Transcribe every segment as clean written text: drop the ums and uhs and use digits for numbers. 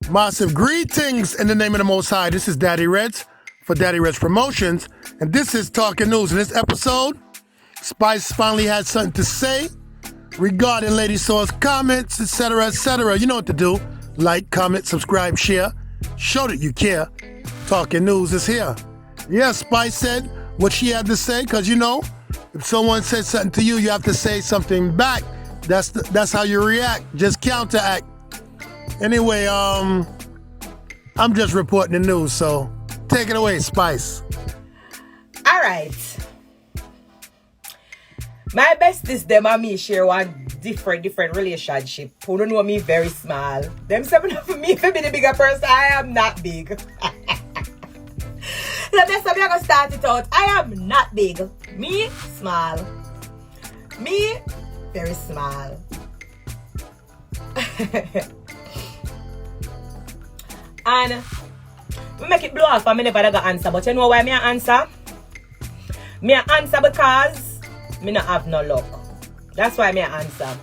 Massive greetings in the name of the Most High. This is Daddy Reds for Daddy Reds Promotions, and this is Talking News. In this episode, Spice finally had something to say regarding Lady Soul's comments, etc., etc. You know what to do. Like, comment, subscribe, share. Show that you care. Talking News is here. Yeah, Spice said what she had to say, because you know, if someone says something to you, you have to say something back. That's how you react. Just counteract. Anyway, I'm just reporting the news, so take it away, Spice. All right. My besties, them and me share one different relationship. Who don't know me very small. Them seven for me, if I be the bigger person, I am not big. So that's how I'm going to start it out. I am not big. Me, small. Me, very small. And we make it blow off and I never got answer. But you know why me answer? Me answer because me not have no luck. That's why me answer.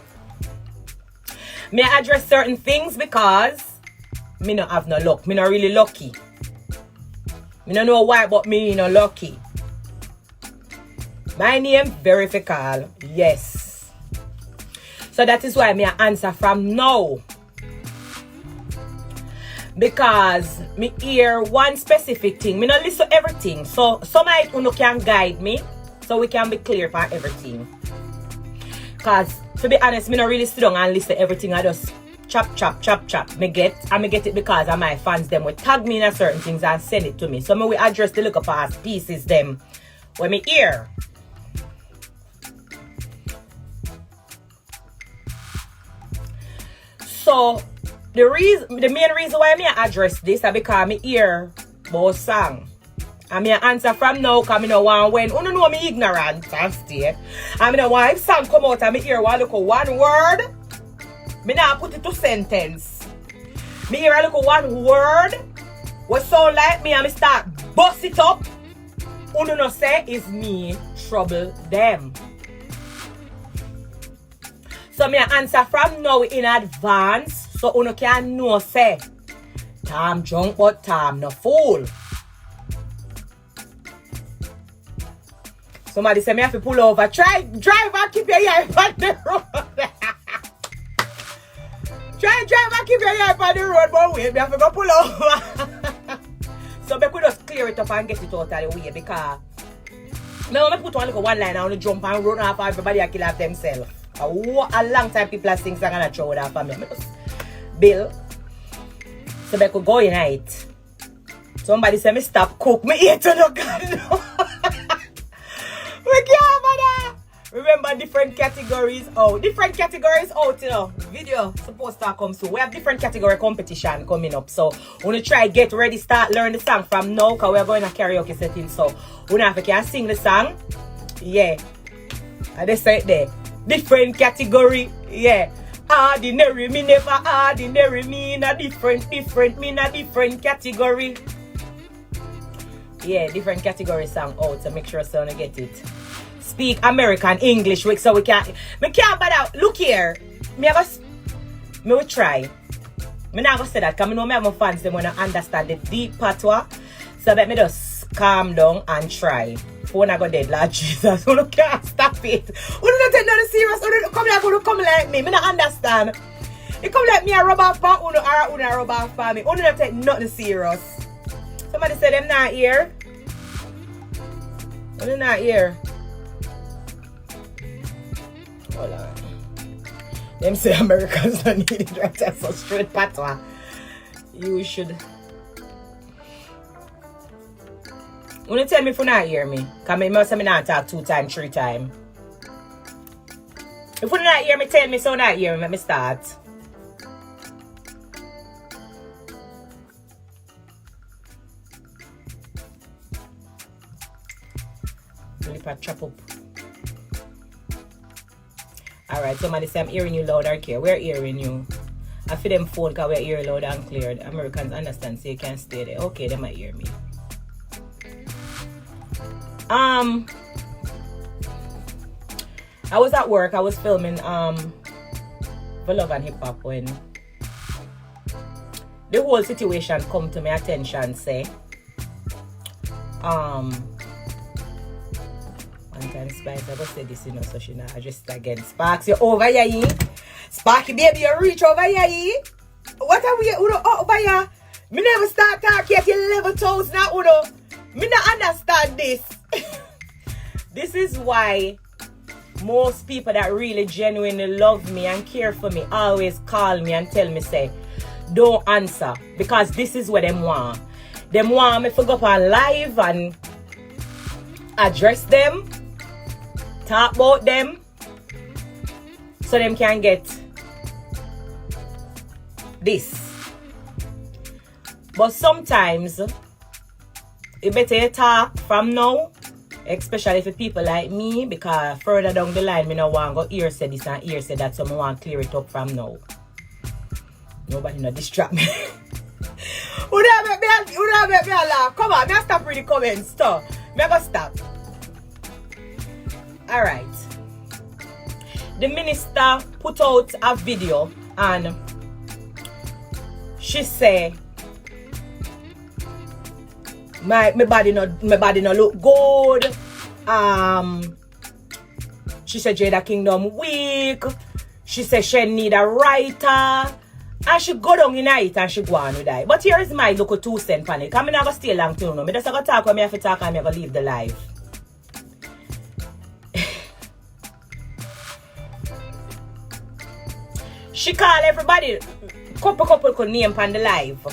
Me address certain things because me not have no luck. Me not really lucky. Me don't know why, but me not lucky. My name Verifical. Yes. So that is why me answer from now. Because me hear one specific thing. Me not listen to everything. So somebody who can guide me so we can be clear for everything. Because to be honest, me not really sit down and listen to everything. I just chop. Me get it because of my fans them will tag me in a certain things and send it to me. So me will address the look past pieces them when me hear. So the main reason why me address this is because me hear about song. And me answer from now because I don't want when you know me ignorant and stay. I don't want if song come out and me hear one word, me not put it to sentence. Me hear a look one word what sound like me and me start bust it up. You know say is me trouble them. So me answer from now in advance. So you can know say Tom drunk but Tom no fool. Somebody say me have to pull over. Try drive and keep your ear on the road. Try drive and keep your ear on the road, but wait, me have to go pull over. So we could just clear it up and get it out of the way because now I put one line and jump and run off everybody and kill off themselves. A long time people are saying I'm gonna throw it off of me. Bill. So we could go in it. Somebody say me stop cook. Me eat to look at no. We can't bother. Remember different categories out. Different categories out, you know. Video supposed to come soon. We have different category competition coming up. So we want to try get ready, start learn the song from now because we're going to karaoke setting. So we have to can sing the song. Yeah. And they say it there. Different category. Yeah. Ordinary, me never ordinary. Me in a different, me in a different category. Yeah, different category song out. So make sure someone get it. Speak American English so we can't. Me can't bother. Look here. Me will try. Me not gonna say that because I know me have my fans them wanna understand the deep patois. So let me just calm down and try. Phone I go dead, Lord Jesus. You can't stop it. You don't take nothing serious. You come like me. Me not understand. You come like me a rubber fan. You a rubber fan me. You don't take nothing serious. Somebody said them not here. You not here. Hold on. Them say Americans don't need it right. That's so straight patois. You should. You tell me if you not hear me. Because I must have not talk 2 times, 3 times. If you not hear me, tell me so you not hear me. Let me start. Lip a chop up. Alright, somebody say I'm hearing you loud or clear. We're hearing you. I feel them phone because we're hearing loud and clear. The Americans understand so you can stay there. Okay, they might hear me. I was at work. I was filming for Love and Hip Hop when the whole situation come to my attention, say, one time Spice, I go say this, so she not just again. Sparks, you over here, Sparky baby, you reach over here. What are we, over here? Me never start talking at your level toes now, Uno. Me not understand this. This is why most people that really genuinely love me and care for me always call me and tell me, say, don't answer. Because this is what them want. Them want me to go up on live and address them, talk about them, so them can get this. But sometimes it better you talk from now, especially for people like me, because further down the line, me no want to go here say this and here say that, so I want to clear it up from now. Nobody no distract me. Who don't make me laugh? Come on, me stop reading comments. Stop. Me go stop. Alright. The minister put out a video and she say my body no look good. She said Jada Kingdom weak. She said she need a writer. And she go down in it and she go on with that. But here is my local 2 cents panic. I'm not going to stay long too. No. I just going to talk when I have to talk and I'm going to leave the live. She call everybody couple could name on the live.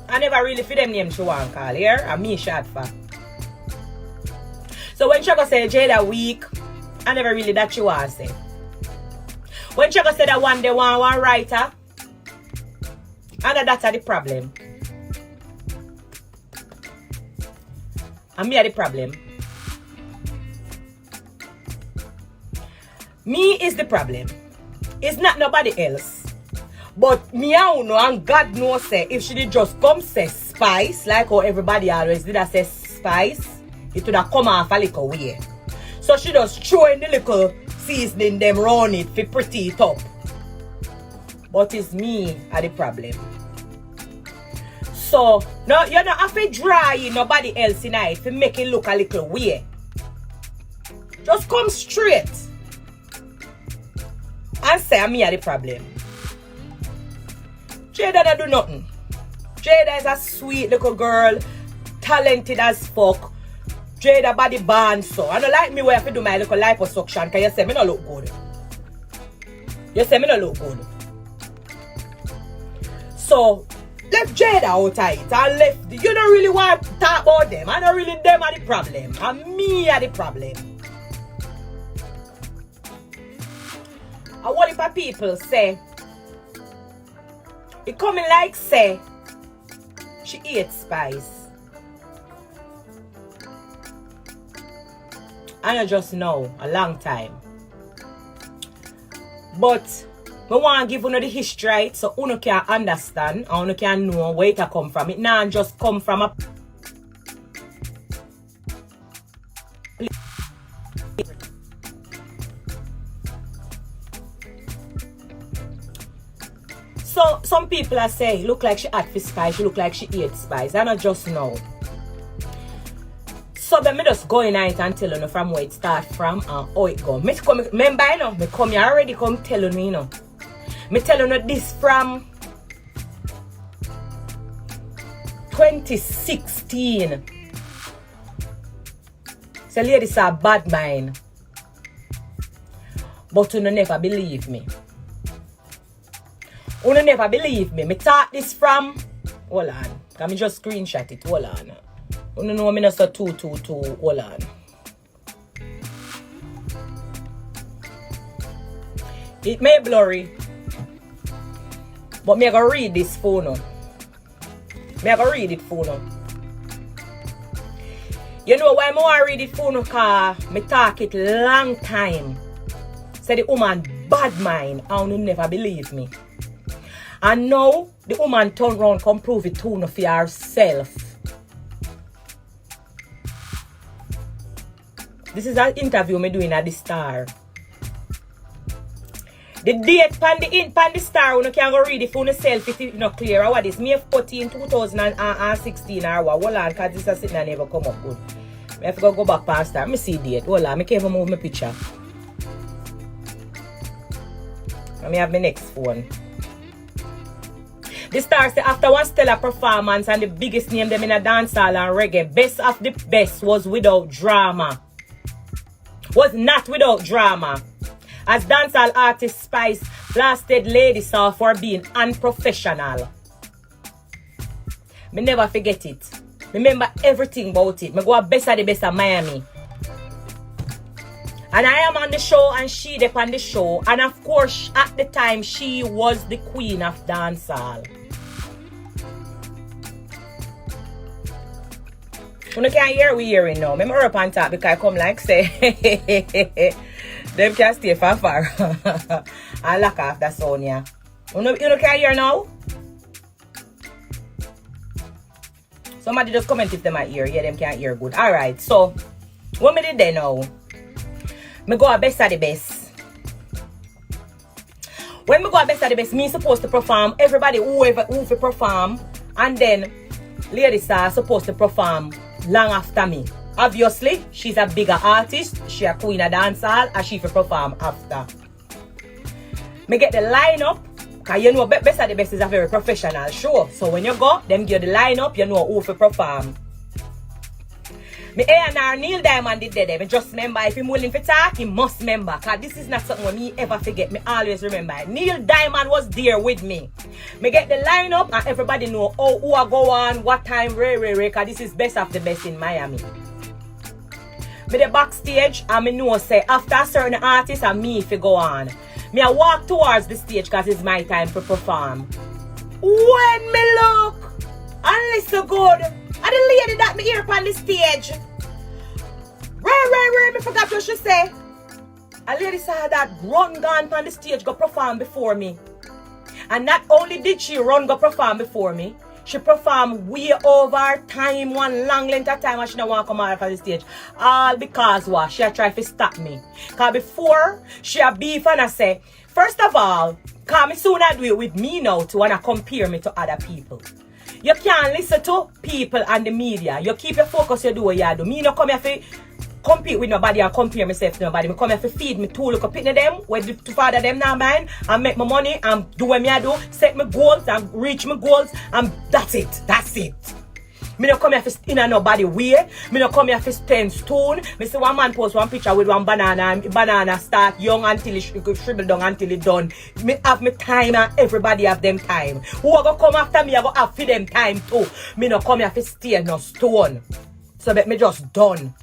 I never really fit them name she want call here. And me shot for. So when she go say Jada weak, I never really that she want to say. When she go say that one day one writer, and that's the problem. And me are the problem. Me is the problem. It's not nobody else. But me I know and God knows say if she did just come say Spice, like how everybody always did I say Spice, it would have come off a little way. So she just throw in the little seasoning them round it for pretty it up. But it's me are the problem. So no, you don't have to dry nobody else in it to make it look a little weird. Just come straight and say me are the problem. Jada don't do nothing. Jada is a sweet little girl, talented as fuck. Jada body band so. I don't like me where I do my little liposuction because you say me no look good. You say me no look good. So left Jada out of it and left you don't really want to talk about them. I don't really them are the problem. And me are the problem. And what if people say it coming like say she ate Spice. And I just know a long time. But I want to give you the history right, so you can understand and you can know where it come from. It not just come from a so some people are saying look like she had for Spice, she look like she ate Spice. And I just know. So let me just go in it and tell you from where it start from and how it go. Remember, you know, me come here already come telling you, you know. Me telling you this from 2016. So ladies are bad mind. But you never believe me. You never believe me. Me talk this from, hold on. Can me just screenshot it, hold on. You know me not so 222, hold on. It may blurry. But me I go read this phone now. Me I go read it phone now. You know why I want to read it phone now? Because me talk it long time. Say the woman bad mind and you never believe me. And now the woman turn around come prove it to for herself. This is an interview me doing at the Star. The date pan the star, you can go read if you self it, you know, clear or what is. May 14, 2016 or what. Hold on, because this is sitting and never come up good. I have to go back past star. Me see date. Hold on, I can't even move my picture. Let me have my next phone. The star say after one stellar performance and the biggest name them in a dancehall and reggae, best of the best was without drama. Was not without drama. As dancehall artist Spice blasted Lady Saw for being unprofessional. Me never forget it. Remember everything about it. Me go best of the best of Miami. And I am on the show and she up on the show. And of course, at the time, she was the queen of dancehall. You can't hear we hearing now. I'm up on top because I come like say, them can stay far. I lock off that sound, yeah. You can't hear now? Somebody just comment if them are hear. Yeah, them can't hear good. Alright, so, what me did there now? Me go a best of the best. When me go a best of the best, me supposed to perform. Everybody who perform. And then, Lady Star supposed to perform long after me. Obviously, she's a bigger artist. She a queen of dancehall and she will perform after. Me get the lineup. Because you know best of the best is a very professional show. So when you go, them give the lineup, you know who will perform. Me A&R Neil Diamond did there. Me just remember if him willing to talk, he must remember. Because this is not something when me ever forget. Me always remember. Neil Diamond was there with me. Me get the lineup and everybody know who I go on, what time, because this is best of the best in Miami. Me the backstage and me know say after a certain artist and me if you go on. Me I walk towards the stage because it's my time to perform. When me look and listen good, and the lady that me hear upon the stage. Me forgot what she say. A lady saw that run gone on the stage go perform before me. And not only did she run go perform before me, she performed way over time, one long length of time, and she don't want to come out of the stage. All because what? She tried to stop me. Because before, she a beef and I say, first of all, because me soon I do it with me now to want to compare me to other people. You can't listen to people and the media. You keep your focus, you do what you do. Me no come here to compete with nobody and compare myself to nobody. Me come here to feed me two little pitney them, where the father them now mine, and make my money and do what me I do, set my goals and reach my goals, and that's it. That's it. Me no come here to in nobody way. Me no come here to stand stone. Me see one man post one picture with one banana and banana start young until it shrivel down until it done. Me have my time and everybody have them time. Who are gonna come after me, I go have for them time too. Me no come here to stay no stone. So let me just done.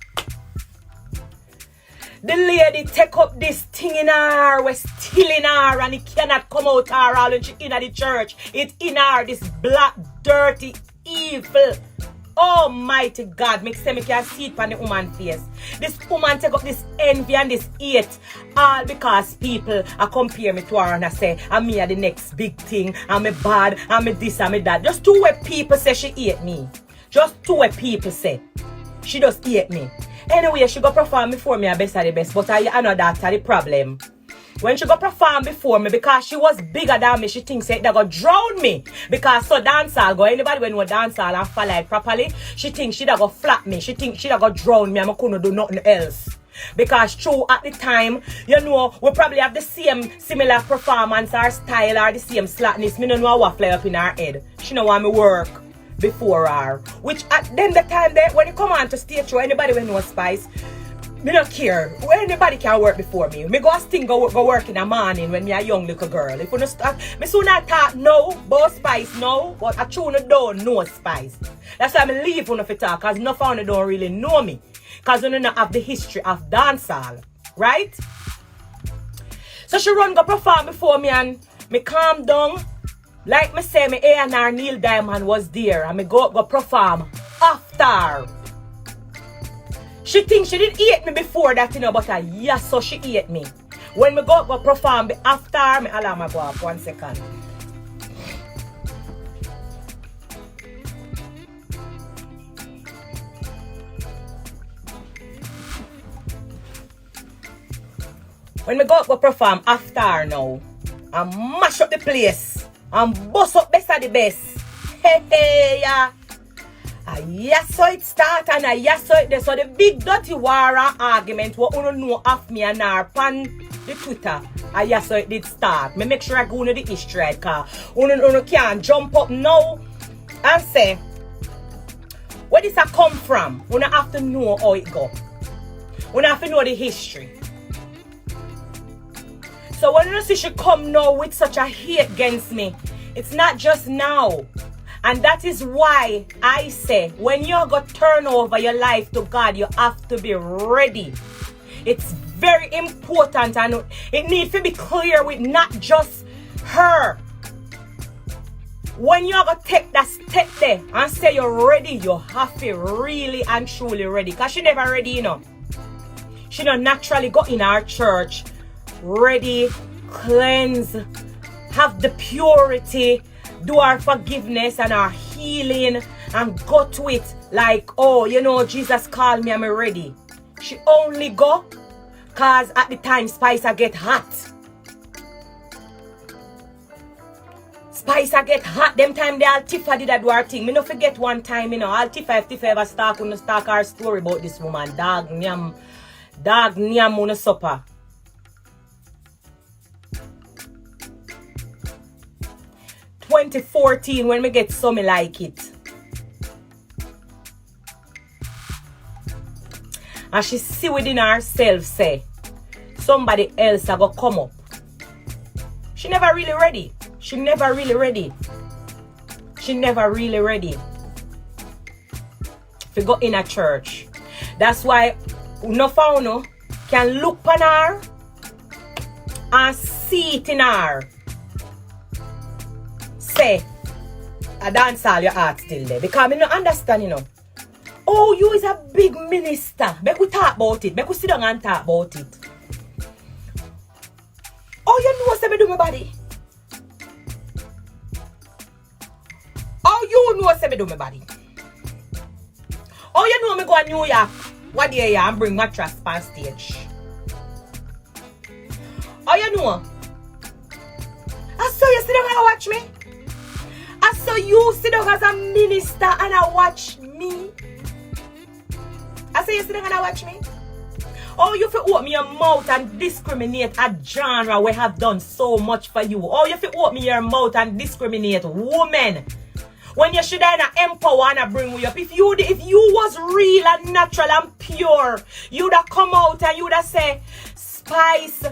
The lady take up this thing in her, we're still in her, and it cannot come out her all when she in the church. It's in her, this black, dirty, evil. Almighty God, make say me can see it on the woman's face. This woman take up this envy and this hate, all because people are compare me to her and I say, I'm me are the next big thing, I'm me bad, I'm me this, I'm me that. Just two way people say she hate me. Just two way people say. She just hate me. Anyway, she go perform before me, I best of the best. But I know that's the problem. When she go perform before me, because she was bigger than me, she thinks that they go drown me. Because so dancehall go, anybody when we dancehall and fall like properly, she thinks she da go flap me. She thinks she da go drown me and I couldn't do nothing else. Because true, at the time, you know, we probably have the same similar performance or style or the same slackness. Me don't know what fly up in her head. She don't want me work before her. Which at then the time there, when you come on to stage show, anybody when know Spice, me don't care. Anybody can work before me. Me go sting go work in the morning when me a young little girl. If you don't start, me soon I talk no, about Spice no, but I tune don't know Spice. That's why I leave on the talk, because no founder don't really know me. Because we don't have the history of dancehall. Right? So she run go perform before me and me calm down. Like me say, me A&R Neil Diamond was there and me go perform after. She thinks she didn't hate me before that, you know, but yes, so she hate me. When me go perform after, me alarm go off 1 second. When me go perform after now, and mash up the place and bust up best of the best. Hey, yeah. Yes, so it start and yes, so it there. So the big dirty war argument what you know of me and her pan the Twitter. Yes, so it did start. Me make sure I go into the history car. You can't jump up now and say where this a come from. You have to know how it go. You have to know the history. So when you see she come now with such a hate against me, it's not just now. And that is why I say, when you're going to turn over your life to God, you have to be ready. It's very important and it needs to be clear with not just her. When you're going to take that step there and say you're ready, you have to be really and truly ready. Because she never ready, you know. She don't naturally go in our church ready, cleanse, have the purity, do our forgiveness and our healing and go to it like, oh, you know, Jesus called me, I'm ready. She only go because at the time Spicer get hot. Spicer get hot. Them time they all Tifa did that do her thing. Me no forget one time, you know, all Tifa if Tifa ever start our story about this woman. Dog nyam on a supper. 2014 when me get something like it. And she see within herself say, somebody else a go come up. She never really ready. She never really ready. She never really ready. If you go in a church. That's why no fauno can look on her and see it in her. Say, I dance all your heart still there. Because I don't understand, you know. Oh, you is a big minister. Make we talk about it. Make we sit down and talk about it. Oh, you know what me do my body? Oh, you know what me do my body? Oh, you know me go to New York. What day and bring mattress on stage? Oh, you know? I saw you sit down and watch me. I saw you sit down as a minister and I watch me. I say you sit down and watch me. Oh, you feel open your mouth and discriminate a genre we have done so much for you. Oh, you feel open your mouth and discriminate women. When you should have empower and bring you up. If you was real and natural and pure, you'd have come out and you'd have say, Spice,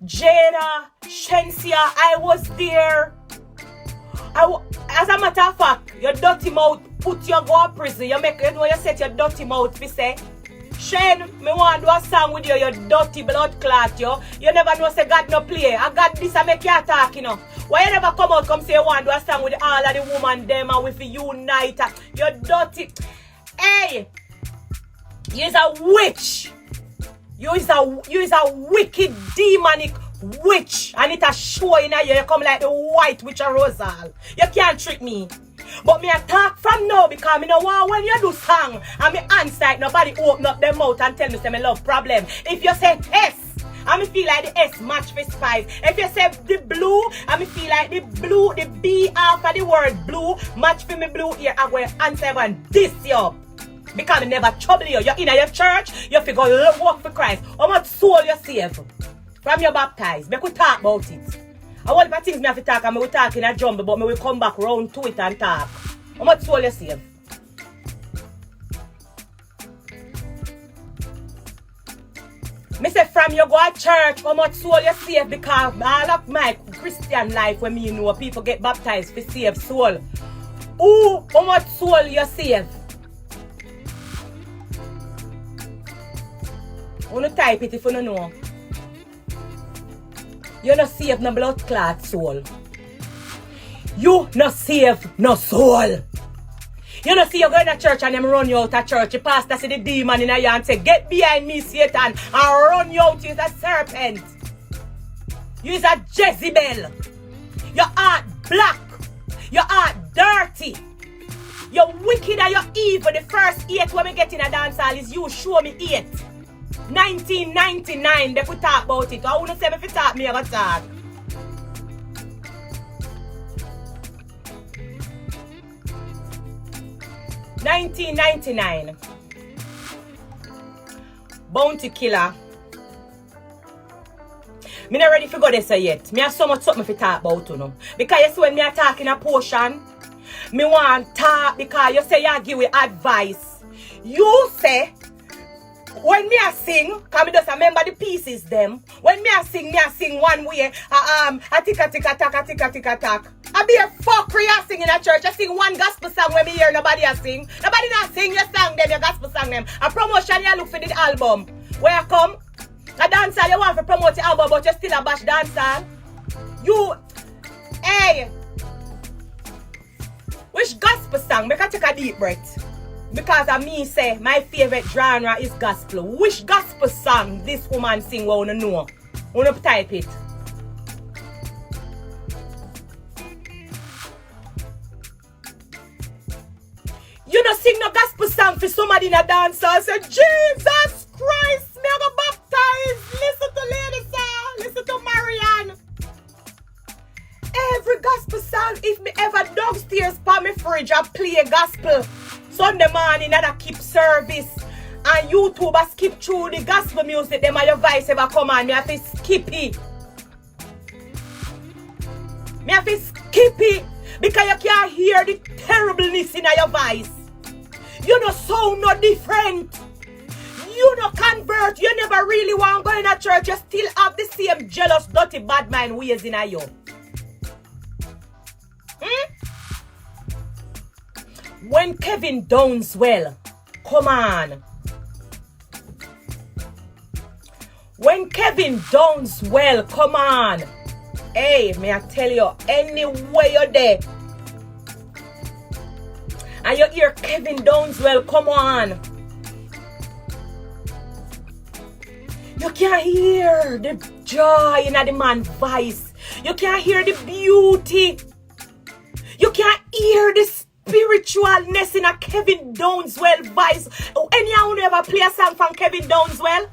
Jada, Shensia, I was there. As a matter of fact, your dirty mouth put you go to prison. You set your dirty mouth to say, Shen, me want to do a song with you, your dirty blood clot, yo. You never know say God no play. I got this I make you attack, you know. Why you never come out come say you want to do a song with all of the woman them and with unite? You're dirty. Hey, you're a witch. You is a wicked demonic witch, and it a show in a you come like the white witch of Rosal. You can't trick me. But me attack from now because me know when you do song and me answer it, nobody open up their mouth and tell me say me love problem. If you say S, I me feel like the S match for Spice. If you say the blue, I me feel like the blue, the B after the word blue match for me blue here. I go answer and this you up. Because me never trouble you. You're in your church, you figure work for Christ. How much soul you save from your baptized? We could talk about it. I want the things me have to talk and we will talk in a jumble, but me will come back round to it and talk. How much soul you save? Me say from you go to church, how much soul you save? Because all of my Christian life when me know people get baptized for save soul. Ooh, how much soul you save? I want to type it if you don't know. You not save no blood clot soul. You not save no soul. You not see you go in a church and them run you out of church. The pastor see the demon in you and say, get behind me, Satan, and run you out. You is a serpent. You is a Jezebel. Your heart black. Your heart dirty. You're wicked and you're evil. The first 8 when we get in a dance hall is you show me 8. 1999, they could talk about it. I wouldn't say if you talk me, I got talk. 1999. Bounty Killer. Me not ready for go this yet. Me have so much something to talk about, you know. Because you see when me are talking a portion, me want talk because you say you give me advice. You say, when me a sing, cause me just remember the pieces them. When me a sing one way. A tick a tack. I be a fuckery a sing in a church. I sing one gospel song when me hear nobody a sing. Nobody not sing your song them, your gospel song them. A promotion you look for the album. Where I come? A dancer you want to promote the album, but you still a bash dancer. You, hey, which gospel song? Make I take a deep breath. Because of me say, my favorite genre is gospel. Which gospel song this woman sing we wanna know? Wanna type it? You don't sing no gospel song for somebody in a dancer and say, Jesus Christ, me a go baptize. Listen to Lady Song, listen to Marianne. Every gospel song, if me ever downstairs by my fridge I play gospel Sunday morning and I keep service and YouTube I skip through the gospel music, them and your voice ever come on, me have to skip it. Me have to skip it because you can't hear the terribleness in your voice. You no sound no different. You no convert. You never really want to go in a church. You still have the same jealous, dirty, bad mind ways in you. When Kevin Downswell, come on. When Kevin Downswell, come on. Hey, may I tell you, anywhere you're there, and you hear Kevin Downswell, come on. You can't hear the joy in the man's voice. You can't hear the beauty. You can't hear the spiritualness in a Kevin Downswell voice. Anyone who ever play a song from Kevin Downswell?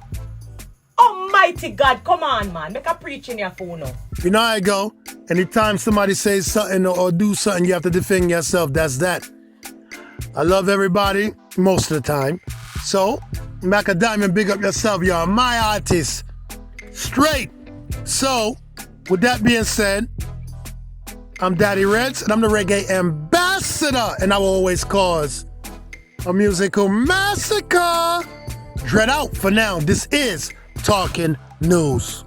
Almighty God, come on, man. Make a preach in your phone now. You know how I go? Anytime somebody says something or do something, you have to defend yourself. That's that. I love everybody most of the time. So, Mac a Diamond, big up yourself. You're my artist. Straight. So, with that being said, I'm Daddy Reds, and I'm the reggae ambassador, and I will always cause a musical massacre. Dread out for now. This is Talking News.